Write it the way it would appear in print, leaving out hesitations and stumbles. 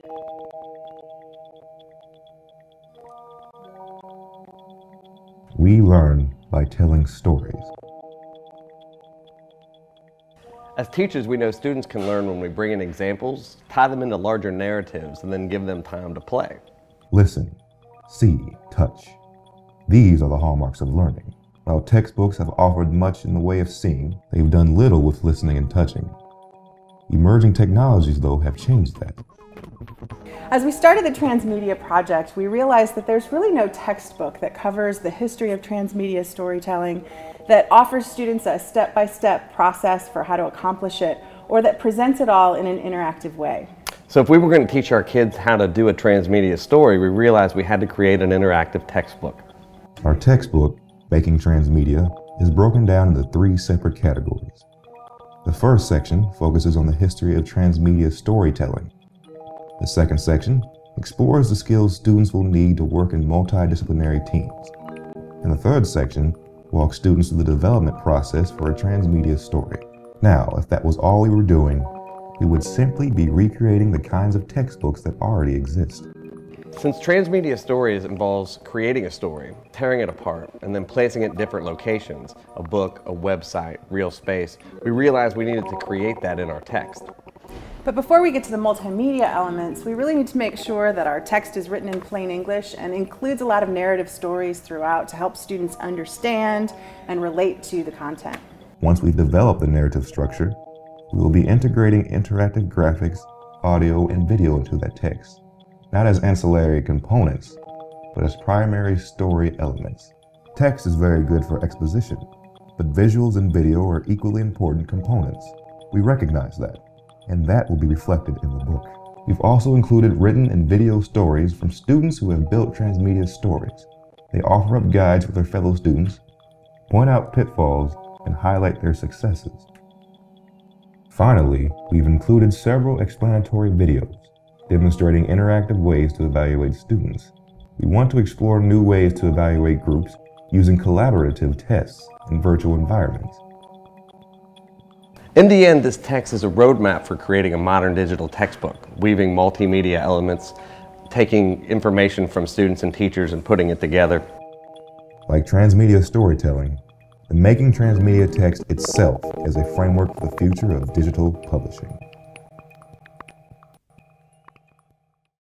We learn by telling stories. As teachers, we know students can learn when we bring in examples, tie them into larger narratives, and then give them time to play. Listen, see, touch. These are the hallmarks of learning. While textbooks have offered much in the way of seeing, they've done little with listening and touching. Emerging technologies, though, have changed that. As we started the Transmedia project, we realized that there's really no textbook that covers the history of transmedia storytelling, that offers students a step-by-step process for how to accomplish it, or that presents it all in an interactive way. So if we were going to teach our kids how to do a transmedia story, we realized we had to create an interactive textbook. Our textbook, Making Transmedia, is broken down into 3 separate categories. The first section focuses on the history of transmedia storytelling. The second section explores the skills students will need to work in multidisciplinary teams. And the third section walks students through the development process for a transmedia story. Now, if that was all we were doing, we would simply be recreating the kinds of textbooks that already exist. Since transmedia stories involves creating a story, tearing it apart, and then placing it in different locations, a book, a website, real space, we realized we needed to create that in our text. But before we get to the multimedia elements, we really need to make sure that our text is written in plain English and includes a lot of narrative stories throughout to help students understand and relate to the content. Once we've developed the narrative structure, we will be integrating interactive graphics, audio, and video into that text, not as ancillary components, but as primary story elements. Text is very good for exposition, but visuals and video are equally important components. We recognize that, and that will be reflected in the book. We've also included written and video stories from students who have built transmedia stories. They offer up guides for their fellow students, point out pitfalls, and highlight their successes. Finally, we've included several explanatory videos demonstrating interactive ways to evaluate students. We want to explore new ways to evaluate groups using collaborative tests in virtual environments. In the end, this text is a roadmap for creating a modern digital textbook, weaving multimedia elements, taking information from students and teachers and putting it together. Like transmedia storytelling, the Making Transmedia text itself is a framework for the future of digital publishing.